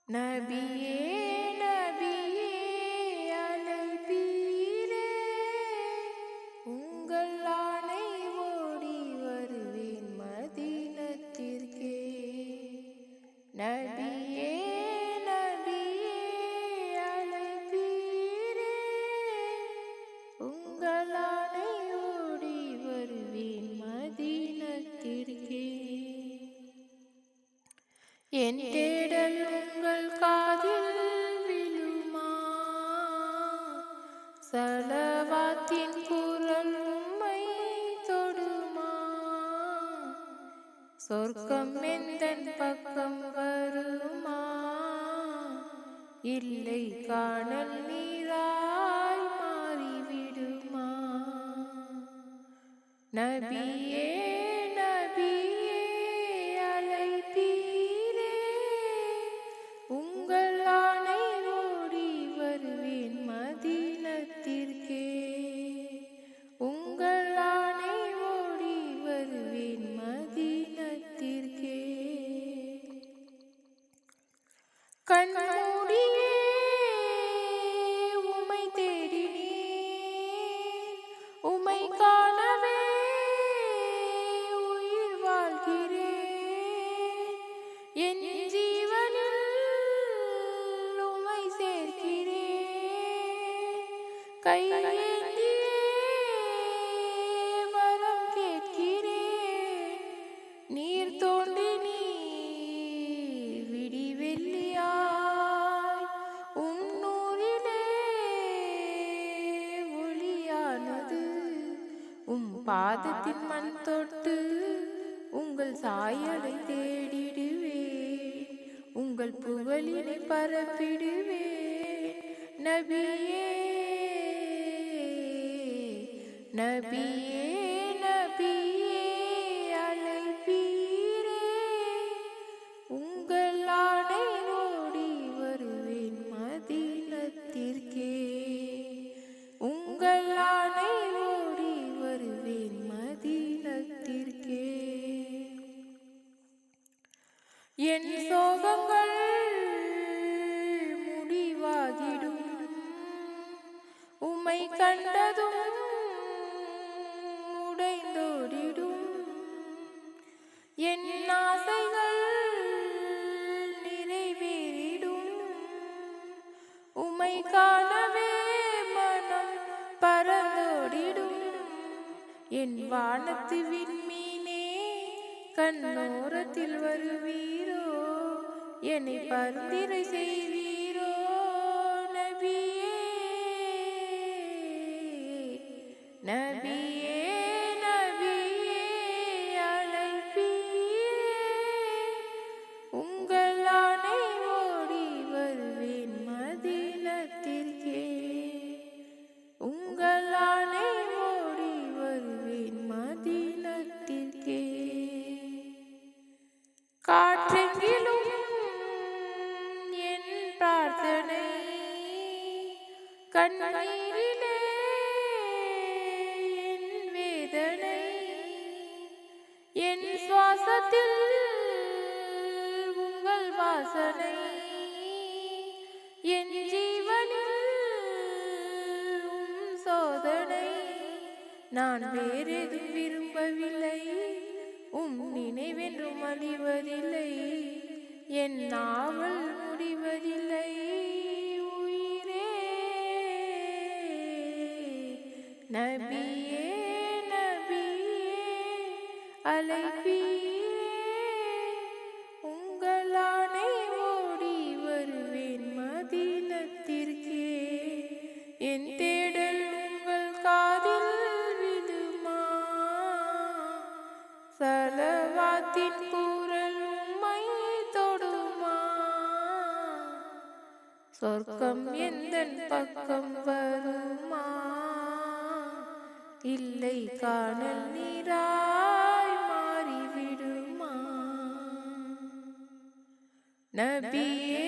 நபியே நபியே அழைப்பீரே, உங்கள் ஆணை ஓடி வருவேன் மதீனத்திற்கே. நபியே நபியே அழைப்பீரே, உங்கள் ஆணை ஓடி வருவேன் மதீனத்திற்கே. என் தேடல் உங்கள் காதில் விழுமா, சலவாத்தின் குரல் உம்மை தொடுமா, சொர்க்கம் எந்தன் பக்கம் வருமா, இல்லை காணல் நீராய் மாறிவிடுமா. நபியே நபியே அழைப்பீரே, உங்கள் ஆணை ஓடி வருவேன் மதீனத்திற்கே. உங்கள் ஆணை ஓடி வருவேன் மதீனத்திற்கே. கண்மூடியே உம்மை தேடினேன், உம்மை காணவே உயிர் வாழ்கிறேன். என் ஜீவனில் உம்மை சேர்க்கிறேன், கையேந்தியே வரம் கேட்கிறேன். நீர் தோன்றி நீர் விடிவெள்ளியாய் உன்னூரிலே ஒளியானது. பாதத்தின் மண் தொட்டு உங்கள் சாயலை தேடிடுவேன், உங்கள் புகழினை பரப்பிடுவேன். நபியே நபியே நபியே அழைப்பீரே, உங்கள் ஆணை ஓடி வருவேன் மதீனத்திற்கே. உங்கள் ஆணை ஓடி வருவேன் மதீனத்திற்கே. என் சோகங்கள் முடிவாகிடும், உம்மை கண்டதும் உடைந்தோடிடும். என் ஆசைகள் நிறைவேறிடும், உம்மை காணவே மனம் பறந்தோடிடும். என் வானத்து விண்மீனே கண்ணோரத்தில் வருவீரோ, என்னை பரிந்துரை செய்வீரோ. நபியே நபியே நபியே அழைப்பீரே, உங்கள் ஆணை ஓடி வருவேன் மதீனத்திற்கே. உங்கள் ஆணை ஓடி வருவேன் மதீனத்திற்கே. காற்றெங்கிலும் என் பிரார்த்தனை, கண்ணீரிலே என் வேதனை, என் சுவாசத்தில் உங்கள் வாசனை, என் ஜீவனில் உம் சோதனை. நான் வேறெதும் விரும்பவில்லை, உம் நினைவென்றும் அழிவதில்லை, என் நாவல் முடிவதில்லை. உயிரே நபியே நபியே அழைப்பீரே, உங்கள் ஆணை ஓடி வருவேன் மதீனத்திற்கே. என் தேடல் உங்கள் காதில் விழுமா, சலவாத்தின் குரல் உம்மை தொடுமா, சொர்க்கம் எந்தன் பக்கம் வருமா, இல்லை காணல் நீராய் மாறிவிடுமா. நபியே